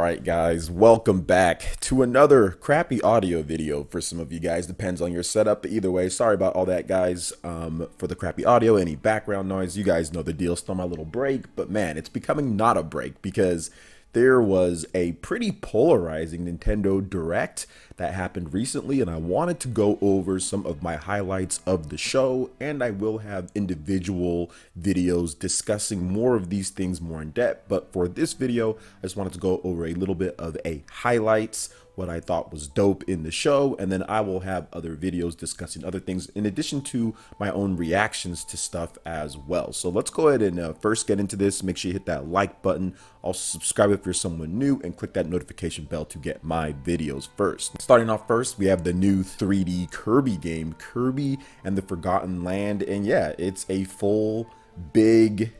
Alright guys, welcome back to another crappy audio video for some of you guys. Depends on your setup, but either way, sorry about all that guys. For the crappy audio, any background noise, you guys know the deal. Still my little break, but man, it's becoming not a break because there was a pretty polarizing Nintendo Direct that happened recently, and I wanted to go over some of my highlights of the show, and I will have individual videos discussing more of these things more in depth. But for this video, I just wanted to go over a little bit of a highlights, what I thought was dope in the show, and then I will have other videos discussing other things in addition to my own reactions to stuff as well. So let's go ahead and first get into this. Make sure you hit that like button, also subscribe if you're someone new, and click that notification bell to get my videos first. Starting off first, we have the new 3D Kirby game, Kirby and the Forgotten Land, and yeah, it's a full big,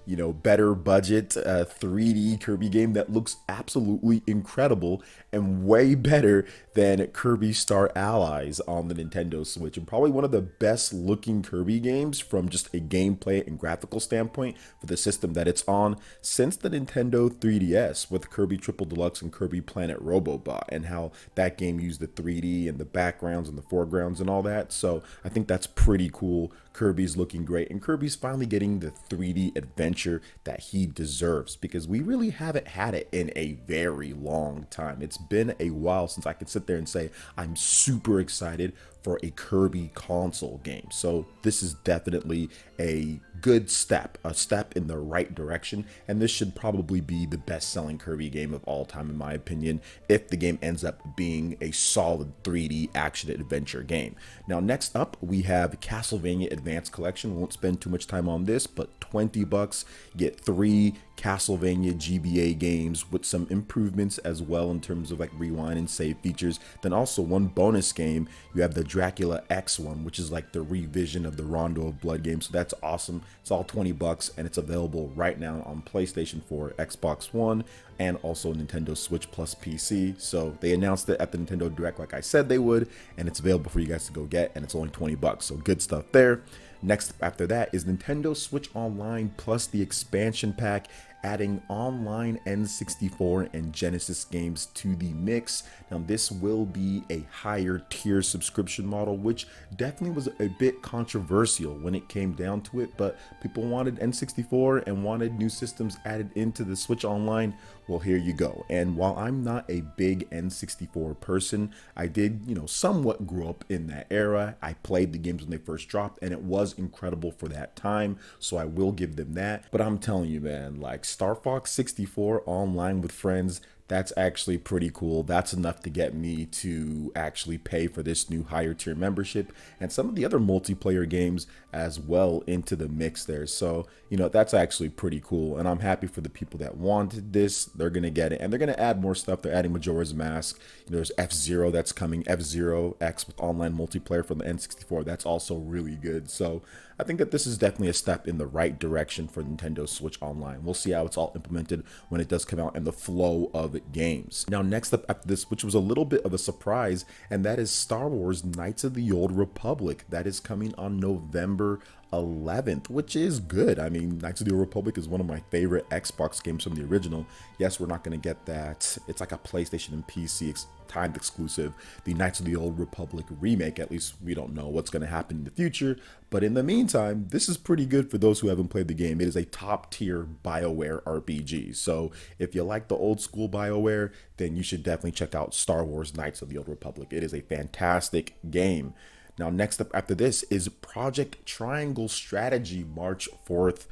better budget 3D Kirby game that looks absolutely incredible and way better than Kirby Star Allies on the Nintendo Switch, and probably one of the best looking Kirby games from just a gameplay and graphical standpoint for the system that it's on since the Nintendo 3DS with Kirby Triple Deluxe and Kirby Planet Robobot, and how that game used the 3D and the backgrounds and the foregrounds and all that. So I think that's pretty cool. Kirby's looking great, and Kirby's finally getting the 3D adventure that he deserves, because we really haven't had it in a very long time. It's been a while since I could sit there and say I'm super excited for a Kirby console game. So this is definitely a good step, a step in the right direction, and this should probably be the best-selling Kirby game of all time in my opinion, if the game ends up being a solid 3D action adventure game. Now next up we have Castlevania Advance Collection. Won't spend too much time on this, but 20 bucks, get 3 Castlevania GBA games with some improvements as well in terms of like rewind and save features. Then also one bonus game, you have the Dracula X one, which is like the revision of the Rondo of Blood game. So that's awesome. It's all 20 bucks and it's available right now on PlayStation 4, Xbox One, and also Nintendo Switch plus PC. So they announced it at the Nintendo Direct like I said they would, and it's available for you guys to go get, and it's only 20 bucks. So good stuff there. Next after that is Nintendo Switch Online plus the expansion pack, adding online N64 and Genesis games to the mix. Now this will be a higher tier subscription model, which definitely was a bit controversial when it came down to it, but people wanted N64 and wanted new systems added into the Switch Online. Well, here you go. And while I'm not a big N64 person, I did, somewhat grow up in that era. I played the games when they first dropped, and it was incredible for that time, so I will give them that. But I'm telling you, man, like Star Fox 64 online with friends, that's actually pretty cool. That's enough to get me to actually pay for this new higher tier membership and some of the other multiplayer games as well into the mix there. So, that's actually pretty cool. And I'm happy for the people that wanted this. They're going to get it. And they're going to add more stuff. They're adding Majora's Mask. There's F-Zero that's coming. F-Zero X with online multiplayer from the N64. That's also really good. So I think that this is definitely a step in the right direction for Nintendo Switch Online. We'll see how it's all implemented when it does come out and the flow of games. Now next up after this, which was a little bit of a surprise, and that is Star Wars Knights of the Old Republic. That is coming on November 11th, which is good. I mean, Knights of the Old Republic is one of my favorite Xbox games from the original. Yes, we're not going to get that. It's like a PlayStation and PC timed exclusive, the Knights of the Old Republic remake. At least we don't know what's going to happen in the future, but in the meantime, this is pretty good for those who haven't played the game. It is a top tier BioWare RPG, so if you like the old school BioWare, then you should definitely check out Star Wars Knights of the Old Republic. It is a fantastic game. Now next up after this is Project Triangle Strategy March 4th.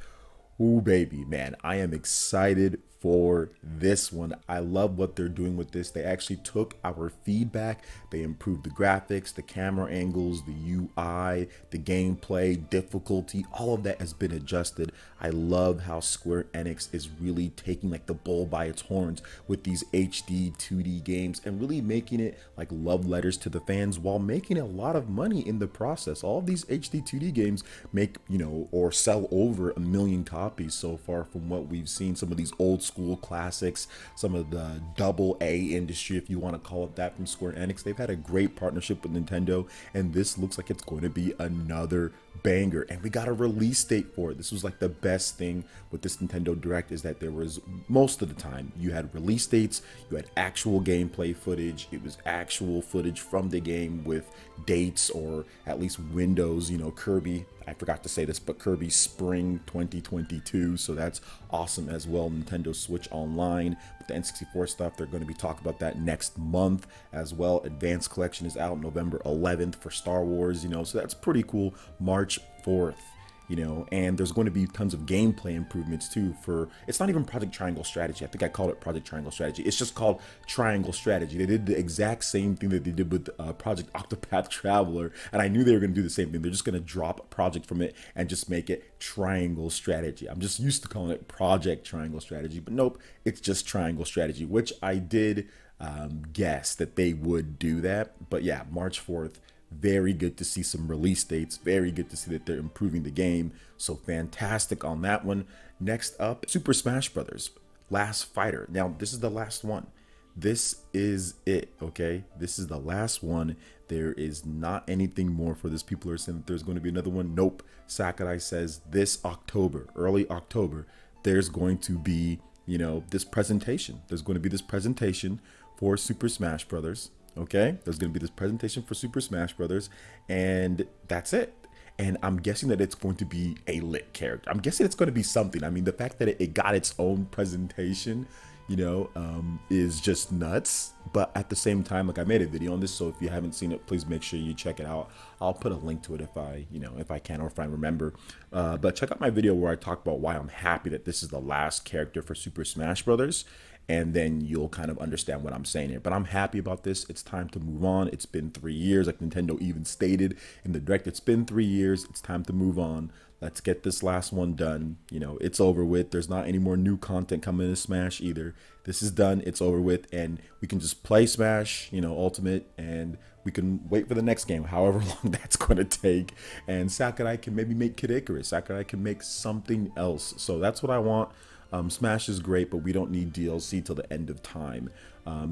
Ooh, baby, man, I am excited for this one. I love what they're doing with this. They actually took our feedback. They improved the graphics, the camera angles, the UI, the gameplay, difficulty, all of that has been adjusted. I love how Square Enix is really taking like the bull by its horns with these HD 2D games and really making it like love letters to the fans while making a lot of money in the process. All of these HD 2D games make, or sell over 1 million copies so far from what we've seen. Some of these old school classics, some of the double A industry, if you want to call it that, from Square Enix. They've had a great partnership with Nintendo, and this looks like it's going to be another banger. And we got a release date for it. This was like the best thing with this Nintendo Direct, is that there was, most of the time, you had release dates, you had actual gameplay footage, it was actual footage from the game with dates or at least windows. You know, Kirby, I forgot to say this, but Kirby Spring 2022, so that's awesome as well. Nintendo Switch Online with the N64 stuff, they're going to be talking about that next month as well. Advanced Collection is out November 11th for Star Wars, you know, so that's pretty cool. March 4th, you know, and there's going to be tons of gameplay improvements too. For, it's not even Project Triangle Strategy, I think I called it Project Triangle Strategy, it's just called Triangle Strategy. They did the exact same thing that they did with Project Octopath Traveler, and I knew they were going to do the same thing. They're just going to drop a project from it and just make it Triangle Strategy. I'm just used to calling it Project Triangle Strategy, but nope, it's just Triangle Strategy, which I did guess that they would do that. But yeah, March 4th, very good to see some release dates, very good to see that they're improving the game, so fantastic on that one. Next up, Super Smash Brothers Last Fighter. Now this is the last one, this is it, okay? This is the last one. There is not anything more for this. People are saying that there's going to be another one. Nope. Sakurai says this October, early October, there's going to be, you know, this presentation. There's going to be this presentation for Super Smash Brothers. Okay, there's going to be this presentation for Super Smash Brothers, and that's it. And I'm guessing that it's going to be a lit character. I'm guessing it's going to be something. I mean, the fact that it got its own presentation, you know, is just nuts. But at the same time, like, I made a video on this, so if you haven't seen it, please make sure you check it out. I'll put a link to it if I, you know, if I can, or if I remember. But check out my video where I talk about why I'm happy that this is the last character for Super Smash Brothers. And then you'll kind of understand what I'm saying here. But I'm happy about this. It's time to move on. It's been 3 years, like Nintendo even stated in the Direct. It's been 3 years. It's time to move on. Let's get this last one done. You know, it's over with. There's not any more new content coming to Smash either. This is done. It's over with. And we can just play Smash, you know, Ultimate, and we can wait for the next game, however long that's going to take. And Sakurai can maybe make Kid Icarus. Sakurai can make something else. So that's what I want. Smash is great, but we don't need DLC till the end of time.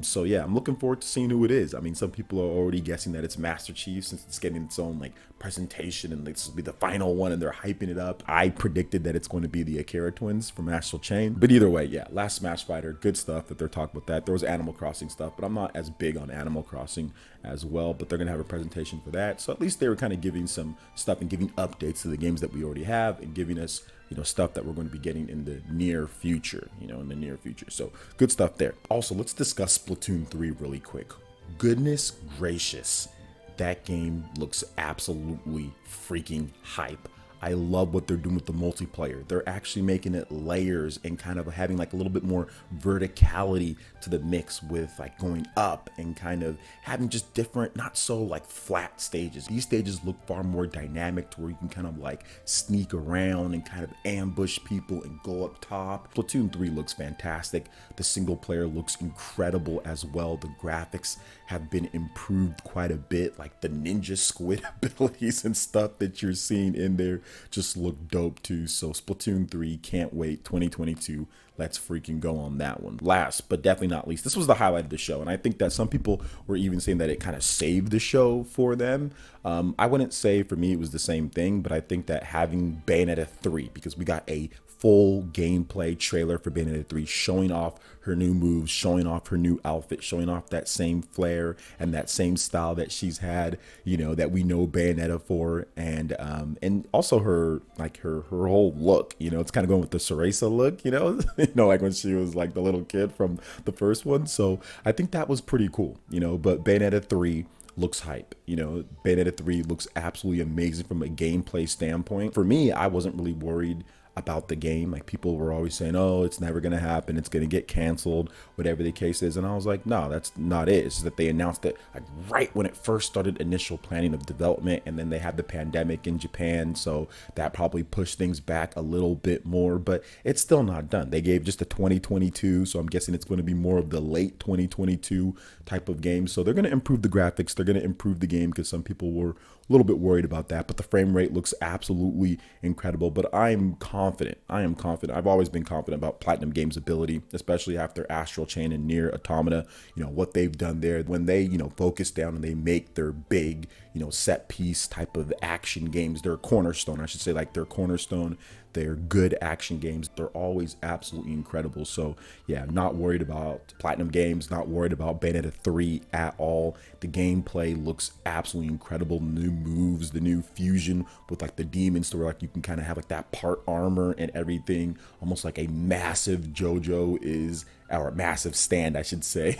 So yeah, I'm looking forward to seeing who it is. I mean, some people are already guessing that it's Master Chief, since it's getting its own like presentation and this will be the final one and they're hyping it up. I predicted that it's going to be the Akira twins from Astral Chain. But either way, yeah, last Smash Fighter, good stuff that they're talking about that. There was Animal Crossing stuff, but I'm not as big on Animal Crossing as well, but they're going to have a presentation for that. So at least they were kind of giving some stuff and giving updates to the games that we already have and giving us, you know, stuff that we're going to be getting in the near future, you know, in the near future. So good stuff there. Also, let's discuss Splatoon 3 really quick. Goodness gracious, that game looks absolutely freaking hype. I love what they're doing with the multiplayer. They're actually making it layers and kind of having like a little bit more verticality to the mix, with like going up and kind of having just different, not so like flat stages. These stages look far more dynamic, to where you can kind of like sneak around and kind of ambush people and go up top. Splatoon 3 looks fantastic. The single player looks incredible as well. The graphics have been improved quite a bit. Like the ninja squid abilities and stuff that you're seeing in there just look dope too. So Splatoon 3, can't wait. 2022, let's freaking go on that one. Last but definitely not least, this was the highlight of the show, and I think that some people were even saying that it kind of saved the show for them. I wouldn't say for me it was the same thing, but I think that having Bayonetta 3, because we got a full gameplay trailer for Bayonetta 3, showing off her new moves, showing off her new outfit, showing off that same flair and that same style that she's had, you know, that we know Bayonetta for, and also her like her whole look, you know, it's kind of going with the Cereza look, you know, like when she was like the little kid from the first one. So I think that was pretty cool, you know. But Bayonetta 3 looks hype, you know. Bayonetta 3 looks absolutely amazing from a gameplay standpoint. For me, I wasn't really worried about the game. Like, people were always saying, oh, it's never gonna happen, it's gonna get canceled, whatever the case is. And I was like, no, that's not it. It's just that they announced it like right when it first started initial planning of development, and then they had the pandemic in Japan, so that probably pushed things back a little bit more. But it's still not done. They gave just a 2022, so I'm guessing it's going to be more of the late 2022 type of game. So they're going to improve the graphics, they're going to improve the game, because some people were A little bit worried about that, but the frame rate looks absolutely incredible. But I'm confident. I am confident. I've always been confident about Platinum Games' ability, especially after Astral Chain and Nier Automata. You know, what they've done there when they, focus down and they make their big, set piece type of action games, their cornerstone, I should say, like their cornerstone. They're good action games. They're always absolutely incredible. So yeah, not worried about Platinum Games, not worried about Bayonetta 3 at all. The gameplay looks absolutely incredible. New moves, the new fusion with like the demons to where like you can kind of have like that part armor and everything, almost like a massive JoJo is, or a massive stand, I should say.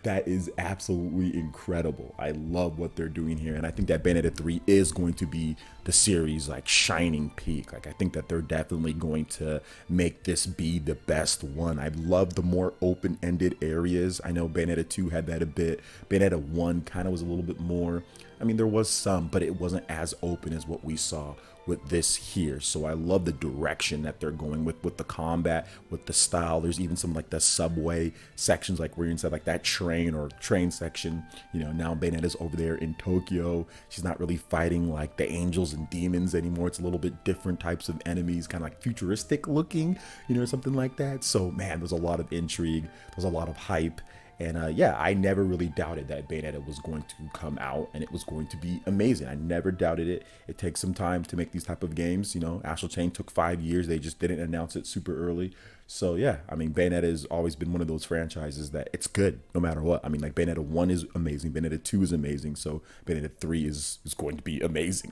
That is absolutely incredible. I love what they're doing here. And I think that Bayonetta 3 is going to be the series like shining peak. Like I think that they're definitely going to make this be the best one. I love the more open-ended areas. I know Bayonetta 2 had that a bit. Bayonetta 1 kind of was a little bit more, I mean, there was some, but it wasn't as open as what we saw with this here. So I love the direction that they're going with the combat, with the style. There's even some like the subway sections, like where you're inside like that train or train section. Now Bayonetta's over there in Tokyo. She's not really fighting like the angels and demons anymore. It's a little bit different types of enemies, kind of like futuristic looking, something like that. So man, there's a lot of intrigue. There's a lot of hype. And yeah, I never really doubted that Bayonetta was going to come out and it was going to be amazing. I never doubted it. It takes some time to make these type of games. Astral Chain took 5 years. They just didn't announce it super early. So yeah, I mean, Bayonetta has always been one of those franchises that it's good no matter what. I mean, like Bayonetta 1 is amazing. Bayonetta 2 is amazing. So Bayonetta 3 is going to be amazing.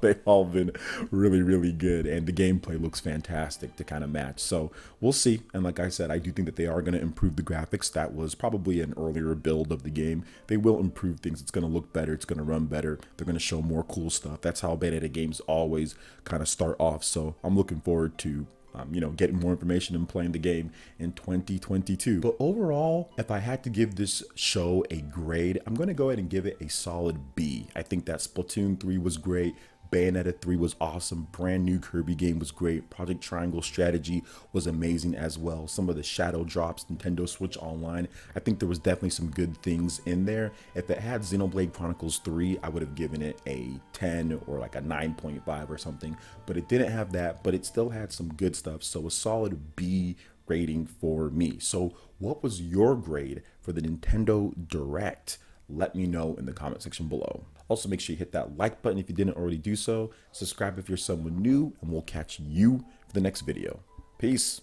They've all been really, really good. And the gameplay looks fantastic to kind of match. So we'll see. And like I said, I do think that they are going to improve the graphics. That was probably an earlier build of the game. They will improve things. It's going to look better. It's going to run better. They're going to show more cool stuff. That's how Bayonetta games always kind of start off. So I'm looking forward to getting more information and playing the game in 2022. But overall, if I had to give this show a grade, I'm going to go ahead and give it a solid B. I think that Splatoon 3 was great. Bayonetta 3 was awesome. Brand new Kirby game was great. Project Triangle Strategy was amazing as well. Some of the shadow drops, Nintendo Switch Online, I think there was definitely some good things in there. If it had Xenoblade Chronicles 3, I would have given it a 10 or like a 9.5 or something. But it didn't have that, but it still had some good stuff. So a solid B rating for me. So what was your grade for the Nintendo Direct? Let me know in the comment section below. Also, make sure you hit that like button if you didn't already do so. Subscribe if you're someone new, and we'll catch you for the next video. Peace.